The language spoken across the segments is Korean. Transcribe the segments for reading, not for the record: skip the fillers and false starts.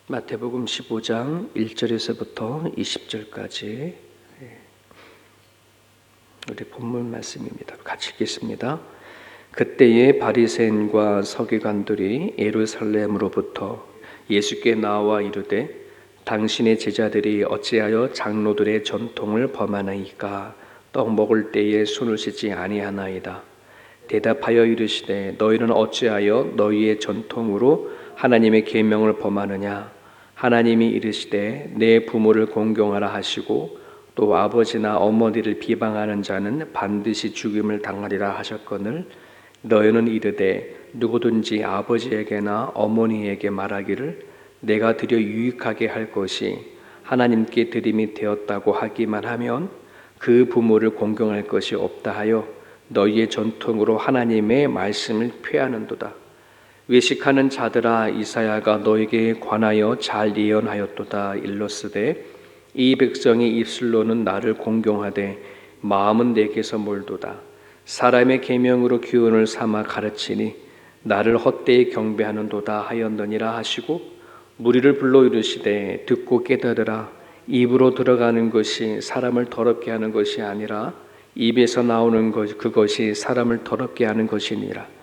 마태복음 15장 1절에서부터 20절까지 우리 본문 말씀입니다. 같이 읽겠습니다. 그때에 바리새인과 서기관들이 예루살렘으로부터 예수께 나와 이르되 당신의 제자들이 어찌하여 장로들의 전통을 범하나이까? 떡 먹을 때에 손을 씻지 아니하나이다. 대답하여 이르시되 너희는 어찌하여 너희의 전통으로 하나님의 계명을 범하느냐? 하나님이 이르시되 내 부모를 공경하라 하시고 또 아버지나 어머니를 비방하는 자는 반드시 죽임을 당하리라 하셨거늘 너희는 이르되 누구든지 아버지에게나 어머니에게 말하기를 내가 드려 유익하게 할 것이 하나님께 드림이 되었다고 하기만 하면 그 부모를 공경할 것이 없다 하여 너희의 전통으로 하나님의 말씀을 폐하는도다. 외식하는 자들아, 이사야가 너에게 관하여 잘 예언하였도다. 일러스되 이 백성이 입술로는 나를 공경하되 마음은 내게서 멀도다. 사람의 계명으로 교훈을 삼아 가르치니 나를 헛되이 경배하는도다 하였느니라 하시고 무리를 불러 이르시되 듣고 깨달으라. 입으로 들어가는 것이 사람을 더럽게 하는 것이 아니라 입에서 나오는 것 그것이 사람을 더럽게 하는 것이니라.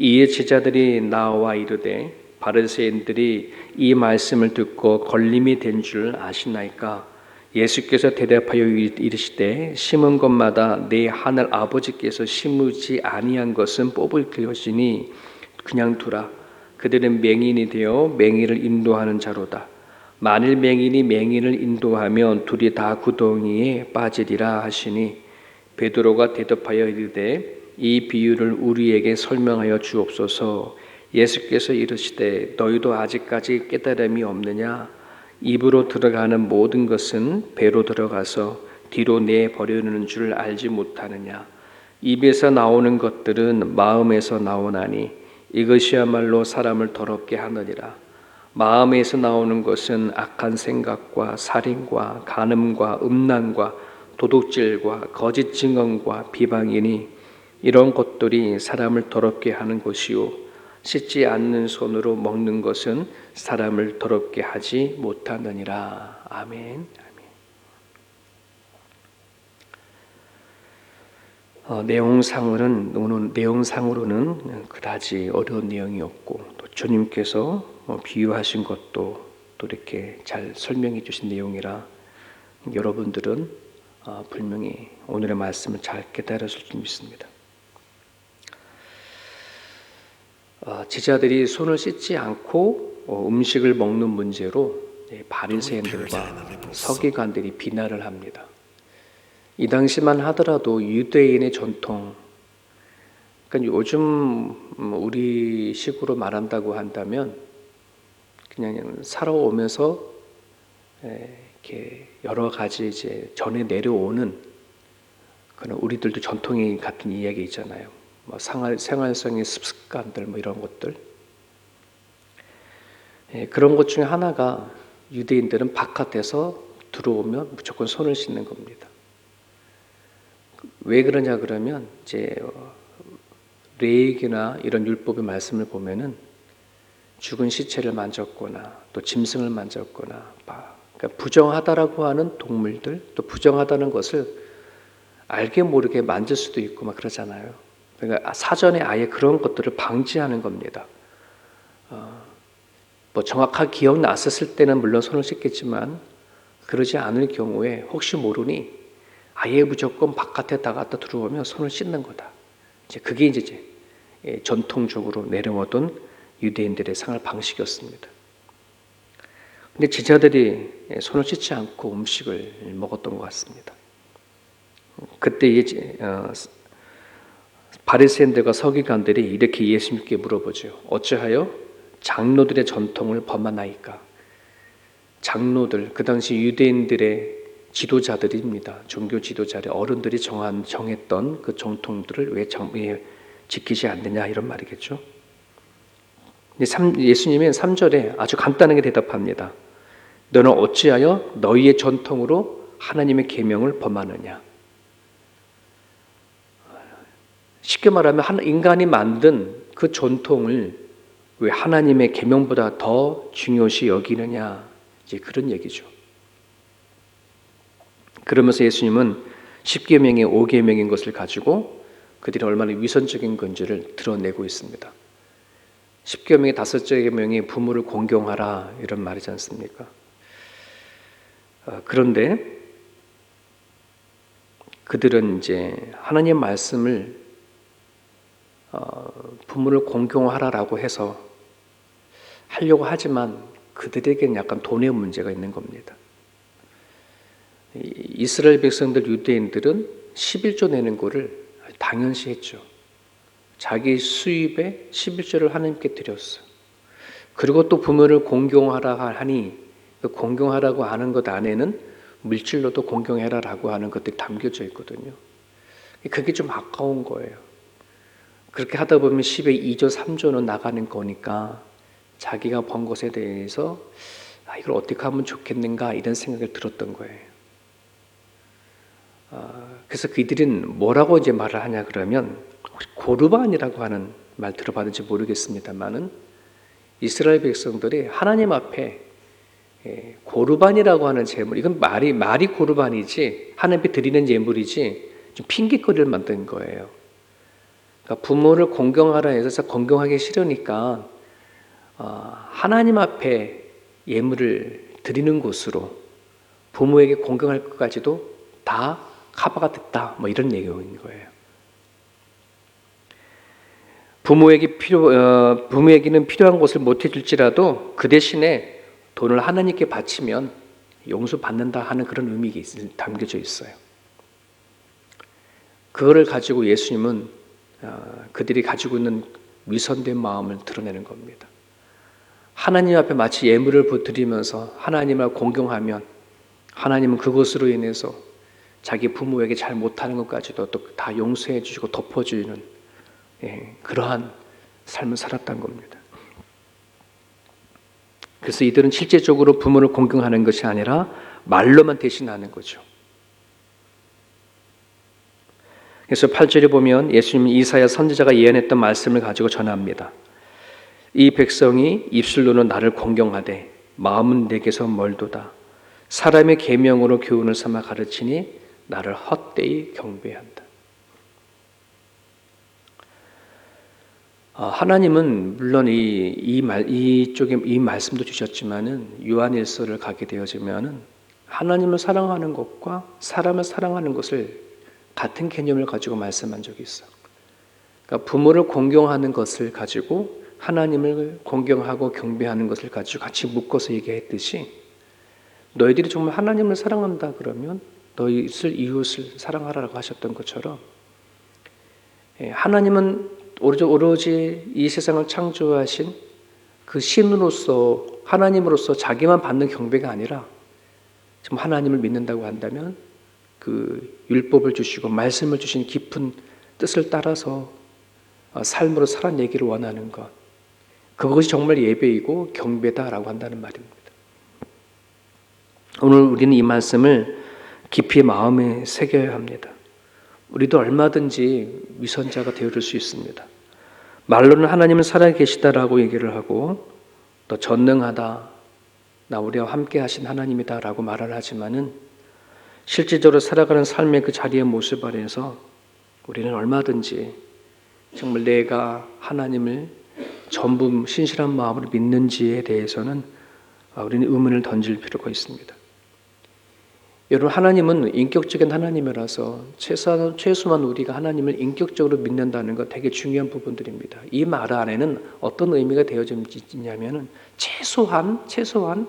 이에 제자들이 나와 이르되 바리새인들이 이 말씀을 듣고 걸림이 된 줄 아시나이까? 예수께서 대답하여 이르시되 심은 것마다 내 하늘 아버지께서 심으지 아니한 것은 뽑을 것이니 그냥 두라. 그들은 맹인이 되어 맹인을 인도하는 자로다. 만일 맹인이 맹인을 인도하면 둘이 다 구덩이에 빠지리라 하시니 베드로가 대답하여 이르되 이 비유를 우리에게 설명하여 주옵소서. 예수께서 이르시되 너희도 아직까지 깨달음이 없느냐? 입으로 들어가는 모든 것은 배로 들어가서 뒤로 내버리는 줄 알지 못하느냐? 입에서 나오는 것들은 마음에서 나오나니 이것이야말로 사람을 더럽게 하느니라. 마음에서 나오는 것은 악한 생각과 살인과 간음과 음란과 도둑질과 거짓 증언과 비방이니 이런 것들이 사람을 더럽게 하는 것이요 씻지 않는 손으로 먹는 것은 사람을 더럽게 하지 못하느니라. 아멘. 내용상으로는 그다지 어려운 내용이었고 또 주님께서 비유하신 것도 또 이렇게 잘 설명해 주신 내용이라 여러분들은 분명히 오늘의 말씀을 잘 깨달으실 줄 믿습니다. 제자들이 손을 씻지 않고 음식을 먹는 문제로 바리새인들과 서기관들이 비난을 합니다. 이 당시만 하더라도 유대인의 전통, 그러니까 요즘 우리 식으로 말한다고 한다면 그냥 살아오면서 이렇게 여러 가지 이제 전해 내려오는 그런 우리들도 전통이 같은 이야기 있잖아요. 생활성의 습관들 이런 것들. 그런 것 중에 하나가 유대인들은 바깥에서 들어오면 무조건 손을 씻는 겁니다. 왜 그러냐 그러면 이제 레위기나 이런 율법의 말씀을 보면은 죽은 시체를 만졌거나 또 짐승을 만졌거나 그러니까 부정하다라고 하는 동물들 또 부정하다는 것을 알게 모르게 만질 수도 있고 그러잖아요. 그러니까 사전에 아예 그런 것들을 방지하는 겁니다. 정확하게 기억났었을 때는 물론 손을 씻겠지만 그러지 않을 경우에 혹시 모르니 아예 무조건 바깥에 나갔다 들어오면 손을 씻는 거다. 그게 이제 전통적으로 내려오던 유대인들의 생활 방식이었습니다. 근데 제자들이 손을 씻지 않고 음식을 먹었던 것 같습니다. 그때 이제 바리새인들과 서기관들이 이렇게 예수님께 물어보죠. 어찌하여 장로들의 전통을 범하나이까? 장로들, 그 당시 유대인들의 지도자들입니다. 종교 지도자들, 어른들이 정했던 그 전통들을 왜 지키지 않느냐 이런 말이겠죠. 예수님은 3절에 아주 간단하게 대답합니다. 너는 어찌하여 너희의 전통으로 하나님의 계명을 범하느냐? 쉽게 말하면 한 인간이 만든 그 전통을 왜 하나님의 계명보다 더 중요시 여기느냐, 이제 그런 얘기죠. 그러면서 예수님은 10계명의 5계명인 것을 가지고 그들이 얼마나 위선적인 건지를 드러내고 있습니다. 10계명의 5째 계명이 부모를 공경하라 이런 말이지 않습니까? 그런데 그들은 이제 하나님의 말씀을 부모를 공경하라라고 해서 하려고 하지만 그들에게는 약간 돈의 문제가 있는 겁니다. 이스라엘 백성들, 유대인들은 11조 내는 거를 당연시 했죠. 자기 수입에 11조를 하나님께 드렸어요. 그리고 또 부모를 공경하라 하니 공경하라고 하는 것 안에는 물질로도 공경해라라고 하는 것들이 담겨져 있거든요. 그게 좀 아까운 거예요. 그렇게 하다 보면 10에 2조, 3조는 나가는 거니까 자기가 번 것에 대해서 이걸 어떻게 하면 좋겠는가 이런 생각을 들었던 거예요. 그래서 그들은 뭐라고 이제 말을 하냐 그러면 고르반이라고 하는 말 들어봤는지 모르겠습니다만은 이스라엘 백성들이 하나님 앞에 고르반이라고 하는 제물, 이건 말이 고르반이지 하나님께 드리는 예물이지 좀 핑계거리를 만든 거예요. 그러니까 부모를 공경하라 해서 공경하기 싫으니까 하나님 앞에 예물을 드리는 곳으로 부모에게 공경할 것까지도 다 커버가 됐다, 뭐 이런 얘기인 거예요. 부모에게는 필요한 것을 못 해줄지라도 그 대신에 돈을 하나님께 바치면 용서받는다 하는 그런 의미가 담겨져 있어요. 그거를 가지고 예수님은 그들이 가지고 있는 위선된 마음을 드러내는 겁니다. 하나님 앞에 마치 예물을 드리면서 하나님을 공경하면 하나님은 그것으로 인해서 자기 부모에게 잘 못하는 것까지도 또 다 용서해 주시고 덮어주는 그러한 삶을 살았던 겁니다. 그래서 이들은 실제적으로 부모를 공경하는 것이 아니라 말로만 대신하는 거죠. 그래서 8절에 보면 예수님이 이사야 선지자가 예언했던 말씀을 가지고 전합니다. 이 백성이 입술로는 나를 공경하되 마음은 내게서 멀도다. 사람의 계명으로 교훈을 삼아 가르치니 나를 헛되이 경배한다. 하나님은 물론 이쪽에 이 말씀도 주셨지만은 요한일서를 가게 되어지면은 하나님을 사랑하는 것과 사람을 사랑하는 것을 같은 개념을 가지고 말씀한 적이 있어. 그러니까 부모를 공경하는 것을 가지고 하나님을 공경하고 경배하는 것을 가지고 같이 묶어서 얘기했듯이 너희들이 정말 하나님을 사랑한다 그러면 너희들 이웃을 사랑하라고 하셨던 것처럼 하나님은 오로지 이 세상을 창조하신 그 신으로서 하나님으로서 자기만 받는 경배가 아니라 정말 하나님을 믿는다고 한다면 그 율법을 주시고 말씀을 주신 깊은 뜻을 따라서 삶으로 살아내기를 원하는 것, 그것이 정말 예배이고 경배다라고 한다는 말입니다. 오늘 우리는 이 말씀을 깊이 마음에 새겨야 합니다. 우리도 얼마든지 위선자가 되어줄 수 있습니다. 말로는 하나님은 살아계시다라고 얘기를 하고 또 전능하다, 나 우리와 함께 하신 하나님이다라고 말을 하지만은 실질적으로 살아가는 삶의 그 자리의 모습 안에서 우리는 얼마든지 정말 내가 하나님을 전부 신실한 마음으로 믿는지에 대해서는 우리는 의문을 던질 필요가 있습니다. 여러분, 하나님은 인격적인 하나님이라서 최소한 우리가 하나님을 인격적으로 믿는다는 것 되게 중요한 부분들입니다. 이 말 안에는 어떤 의미가 되어지냐면은 최소한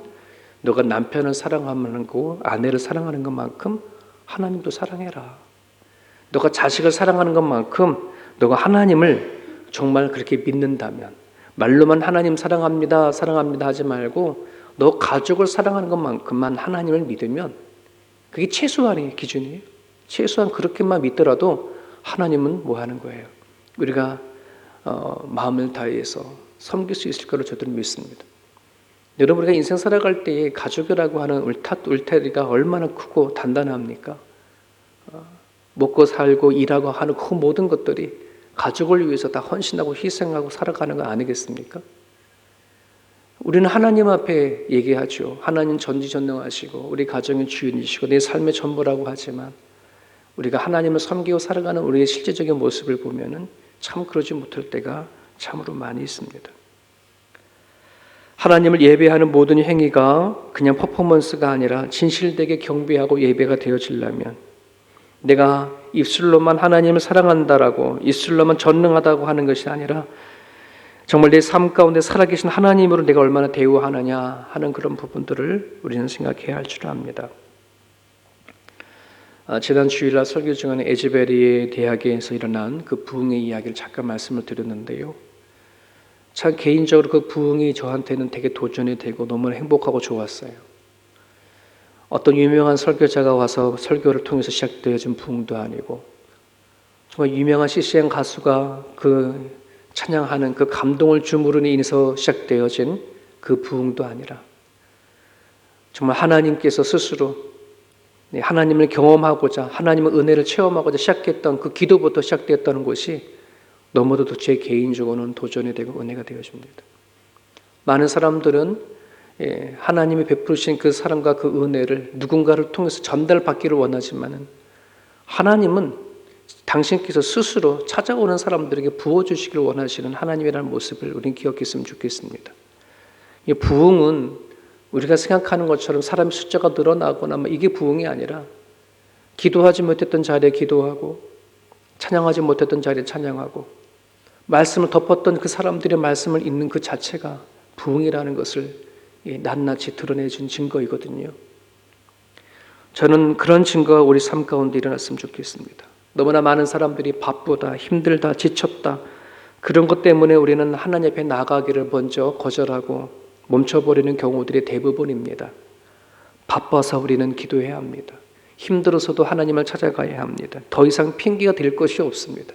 너가 남편을 사랑하는 거, 아내를 사랑하는 것만큼 하나님도 사랑해라. 너가 자식을 사랑하는 것만큼 너가 하나님을 정말 그렇게 믿는다면, 말로만 하나님 사랑합니다 하지 말고 너 가족을 사랑하는 것만큼만 하나님을 믿으면 그게 최소한의 기준이에요. 최소한 그렇게만 믿더라도 하나님은 뭐 하는 거예요? 우리가 마음을 다해서 섬길 수 있을 거로 저도 믿습니다. 여러분, 우리가 인생 살아갈 때에 가족이라고 하는 울타리가 얼마나 크고 단단합니까? 먹고 살고 일하고 하는 그 모든 것들이 가족을 위해서 다 헌신하고 희생하고 살아가는 거 아니겠습니까? 우리는 하나님 앞에 얘기하죠. 하나님 전지전능하시고 우리 가정의 주인이시고 내 삶의 전부라고 하지만 우리가 하나님을 섬기고 살아가는 우리의 실제적인 모습을 보면은 참 그러지 못할 때가 참으로 많이 있습니다. 하나님을 예배하는 모든 행위가 그냥 퍼포먼스가 아니라 진실되게 경배하고 예배가 되어지려면 내가 입술로만 하나님을 사랑한다라고 입술로만 전능하다고 하는 것이 아니라 정말 내 삶 가운데 살아계신 하나님으로 내가 얼마나 대우하느냐 하는 그런 부분들을 우리는 생각해야 할 줄 압니다. 지난 주일날 설교 중에 에즈베리의 대학에서 일어난 그 부흥의 이야기를 잠깐 말씀을 드렸는데요. 참 개인적으로 그 부흥이 저한테는 되게 도전이 되고 너무 행복하고 좋았어요. 어떤 유명한 설교자가 와서 설교를 통해서 시작되어진 부흥도 아니고 정말 유명한 CCM 가수가 그 찬양하는 그 감동을 주므로 인해서 시작되어진 그 부흥도 아니라 정말 하나님께서 스스로 하나님을 경험하고자 하나님의 은혜를 체험하고자 시작했던 그 기도부터 시작되었다는 것이 너무도 제 개인적으로는 도전이 되고 은혜가 되어집니다. 많은 사람들은 하나님이 베푸신 그 사랑과 그 은혜를 누군가를 통해서 전달받기를 원하지만은 하나님은 당신께서 스스로 찾아오는 사람들에게 부어주시길 원하시는 하나님이라는 모습을 우리는 기억했으면 좋겠습니다. 이 부흥은 우리가 생각하는 것처럼 사람의 숫자가 늘어나거나 이게 부흥이 아니라 기도하지 못했던 자리에 기도하고 찬양하지 못했던 자리에 찬양하고 말씀을 덮었던 그 사람들의 말씀을 읽는 그 자체가 부흥이라는 것을 낱낱이 드러내준 증거이거든요. 저는 그런 증거가 우리 삶 가운데 일어났으면 좋겠습니다. 너무나 많은 사람들이 바쁘다, 힘들다, 지쳤다 그런 것 때문에 우리는 하나님 앞에 나가기를 먼저 거절하고 멈춰버리는 경우들이 대부분입니다. 바빠서 우리는 기도해야 합니다. 힘들어서도 하나님을 찾아가야 합니다. 더 이상 핑계가 될 것이 없습니다.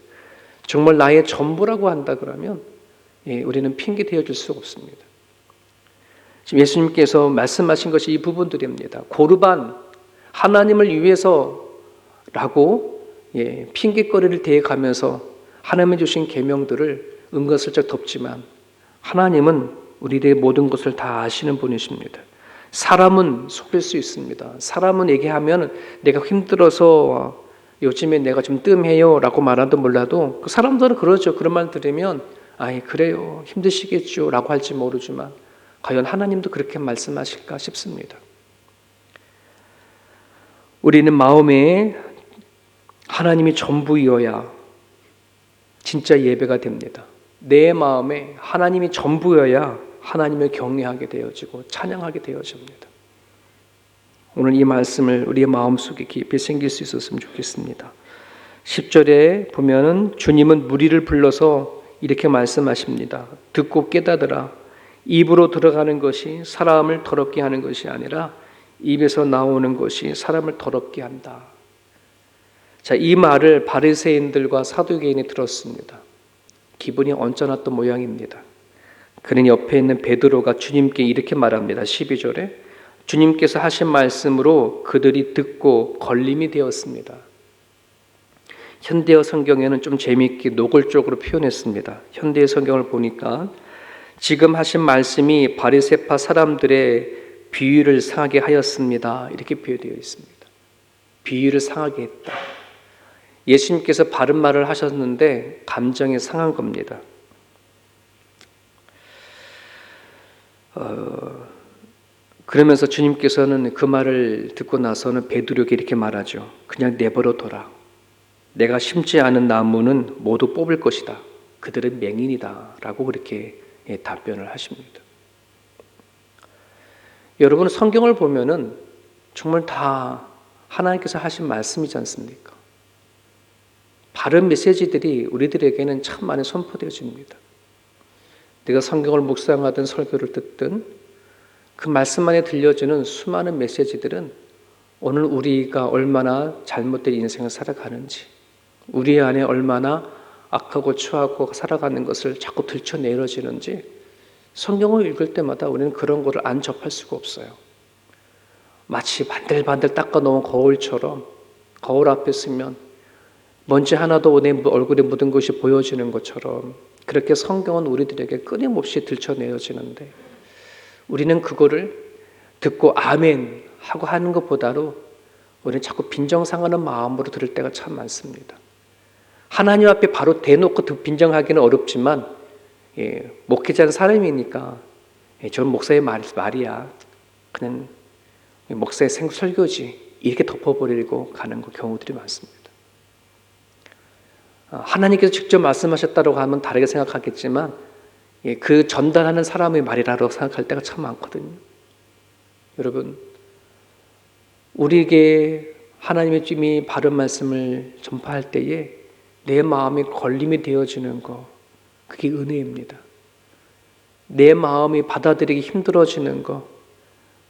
정말 나의 전부라고 한다 그러면 우리는 핑계 되어줄 수 없습니다. 지금 예수님께서 말씀하신 것이 이 부분들입니다. 고르반 하나님을 위해서라고 핑계거리를 대가면서 하나님이 주신 계명들을 은근슬쩍 덮지만 하나님은 우리들의 모든 것을 다 아시는 분이십니다. 사람은 속일 수 있습니다. 사람은 얘기하면 내가 힘들어서 요즘에 내가 좀 뜸해요 라고 말하도 몰라도 그 사람들은 그러죠. 그런 말 들으면 아이 그래요 힘드시겠죠 라고 할지 모르지만 과연 하나님도 그렇게 말씀하실까 싶습니다. 우리는 마음에 하나님이 전부이어야 진짜 예배가 됩니다. 내 마음에 하나님이 전부여야 하나님을 경외하게 되어지고 찬양하게 되어집니다. 오늘 이 말씀을 우리의 마음속에 깊이 생길 수 있었으면 좋겠습니다. 10절에 보면은 주님은 무리를 불러서 이렇게 말씀하십니다. 듣고 깨닫으라. 입으로 들어가는 것이 사람을 더럽게 하는 것이 아니라 입에서 나오는 것이 사람을 더럽게 한다. 자, 이 말을 바리새인들과 사두개인이 들었습니다. 기분이 언짢았던 모양입니다. 그는 옆에 있는 베드로가 주님께 이렇게 말합니다. 12절에 주님께서 하신 말씀으로 그들이 듣고 걸림이 되었습니다. 현대어 성경에는 좀 재미있게 노골적으로 표현했습니다. 현대어 성경을 보니까 지금 하신 말씀이 바리새파 사람들의 비유를 상하게 하였습니다. 이렇게 표현되어 있습니다. 비유를 상하게 했다. 예수님께서 바른 말을 하셨는데 감정이 상한 겁니다. 그러면서 주님께서는 그 말을 듣고 나서는 베드로에게 이렇게 말하죠. 그냥 내버려둬라. 내가 심지 않은 나무는 모두 뽑을 것이다. 그들은 맹인이다. 라고 그렇게 답변을 하십니다. 여러분 성경을 보면은 정말 다 하나님께서 하신 말씀이지 않습니까? 바른 메시지들이 우리들에게는 참 많이 선포되어집니다. 내가 성경을 묵상하든 설교를 듣든 그 말씀 안에 들려주는 수많은 메시지들은 오늘 우리가 얼마나 잘못된 인생을 살아가는지 우리 안에 얼마나 악하고 추하고 살아가는 것을 자꾸 들춰내려지는지 성경을 읽을 때마다 우리는 그런 것을 안 접할 수가 없어요. 마치 반들반들 닦아놓은 거울처럼 거울 앞에 서면 먼지 하나도 내 얼굴에 묻은 것이 보여지는 것처럼 그렇게 성경은 우리들에게 끊임없이 들춰내어지는데 우리는 그거를 듣고 아멘 하고 하는 것보다도 우리는 자꾸 빈정상하는 마음으로 들을 때가 참 많습니다. 하나님 앞에 바로 대놓고 빈정하기는 어렵지만 목회자는 사람이니까 저는 목사의 말이야, 그냥 목사의 설교지, 이렇게 덮어버리고 가는 경우들이 많습니다. 하나님께서 직접 말씀하셨다고 하면 다르게 생각하겠지만 그 전달하는 사람의 말이라고 생각할 때가 참 많거든요. 여러분, 우리에게 하나님의 주님이 바른 말씀을 전파할 때에 내 마음이 걸림이 되어지는 거, 그게 은혜입니다. 내 마음이 받아들이기 힘들어지는 거,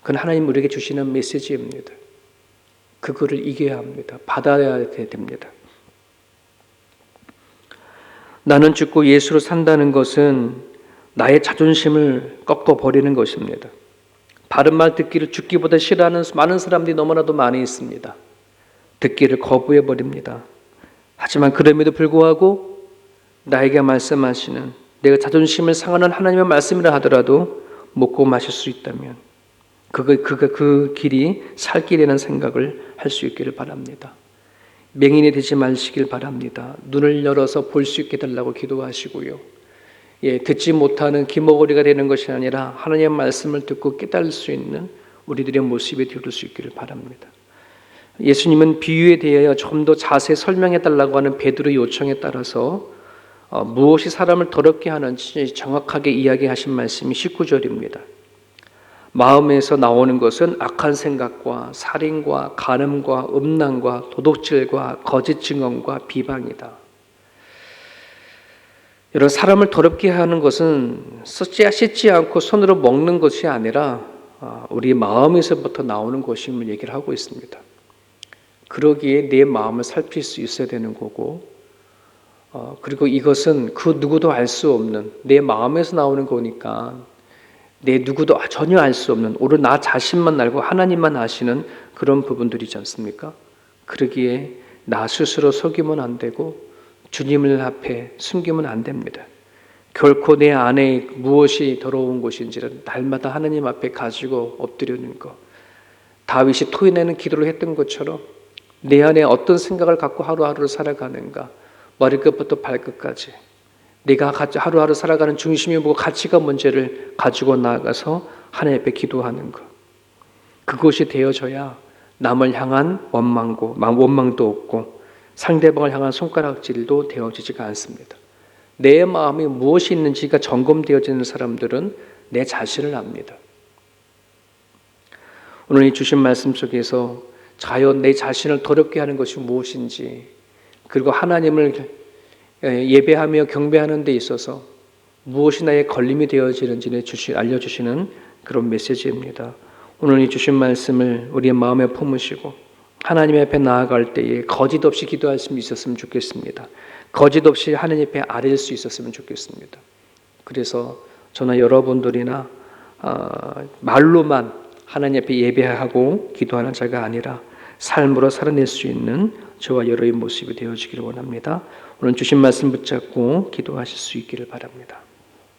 그건 하나님 우리에게 주시는 메시지입니다. 그거를 이겨야 합니다. 받아야 됩니다. 나는 죽고 예수로 산다는 것은 나의 자존심을 꺾어버리는 것입니다. 바른 말 듣기를 죽기보다 싫어하는 많은 사람들이 너무나도 많이 있습니다. 듣기를 거부해버립니다. 하지만 그럼에도 불구하고 나에게 말씀하시는, 내가 자존심을 상하는 하나님의 말씀이라 하더라도 먹고 마실 수 있다면 그 길이 살 길이라는 생각을 할 수 있기를 바랍니다. 맹인이 되지 마시길 바랍니다. 눈을 열어서 볼 수 있게 달라고 기도하시고요. 듣지 못하는 귀머거리가 되는 것이 아니라 하나님의 말씀을 듣고 깨달을 수 있는 우리들의 모습이 되어줄 수 있기를 바랍니다. 예수님은 비유에 대하여 좀 더 자세히 설명해 달라고 하는 베드로의 요청에 따라서 무엇이 사람을 더럽게 하는지 정확하게 이야기하신 말씀이 19절입니다. 마음에서 나오는 것은 악한 생각과 살인과 간음과 음란과 도둑질과 거짓 증언과 비방이다. 여러분, 사람을 더럽게 하는 것은 씻지 않고 손으로 먹는 것이 아니라 우리 마음에서부터 나오는 것임을 얘기를 하고 있습니다. 그러기에 내 마음을 살필 수 있어야 되는 거고, 그리고 이것은 그 누구도 알 수 없는 내 마음에서 나오는 거니까 내 누구도 전혀 알 수 없는, 오늘 나 자신만 알고 하나님만 아시는 그런 부분들이지 않습니까? 그러기에 나 스스로 속이면 안 되고 주님을 앞에 숨기면 안 됩니다. 결코 내 안에 무엇이 더러운 것인지를 날마다 하나님 앞에 가지고 엎드리는 것, 다윗이 토해내는 기도를 했던 것처럼 내 안에 어떤 생각을 갖고 하루하루를 살아가는가, 머리끝부터 발끝까지 내가 하루하루 살아가는 중심이 뭐고 가치가 문제를 가지고 나아가서 하나님 앞에 기도하는 것, 그것이 되어져야 남을 향한 원망도 없고 상대방을 향한 손가락질도 되어지지가 않습니다. 내 마음에 무엇이 있는지가 점검되어지는 사람들은 내 자신을 압니다. 오늘 이 주신 말씀 속에서 과연 내 자신을 더럽게 하는 것이 무엇인지, 그리고 하나님을 예배하며 경배하는 데 있어서 무엇이 나의 걸림이 되어지는지를 알려주시는 그런 메시지입니다. 오늘 이 주신 말씀을 우리의 마음에 품으시고 하나님 앞에 나아갈 때에 거짓 없이 기도할 수 있었으면 좋겠습니다. 거짓 없이 하나님 앞에 아뢰일 수 있었으면 좋겠습니다. 그래서 저나 여러분들이나 말로만 하나님 앞에 예배하고 기도하는 자가 아니라 삶으로 살아낼 수 있는 저와 여러의 모습이 되어지기를 원합니다. 오늘 주신 말씀 붙잡고 기도하실 수 있기를 바랍니다.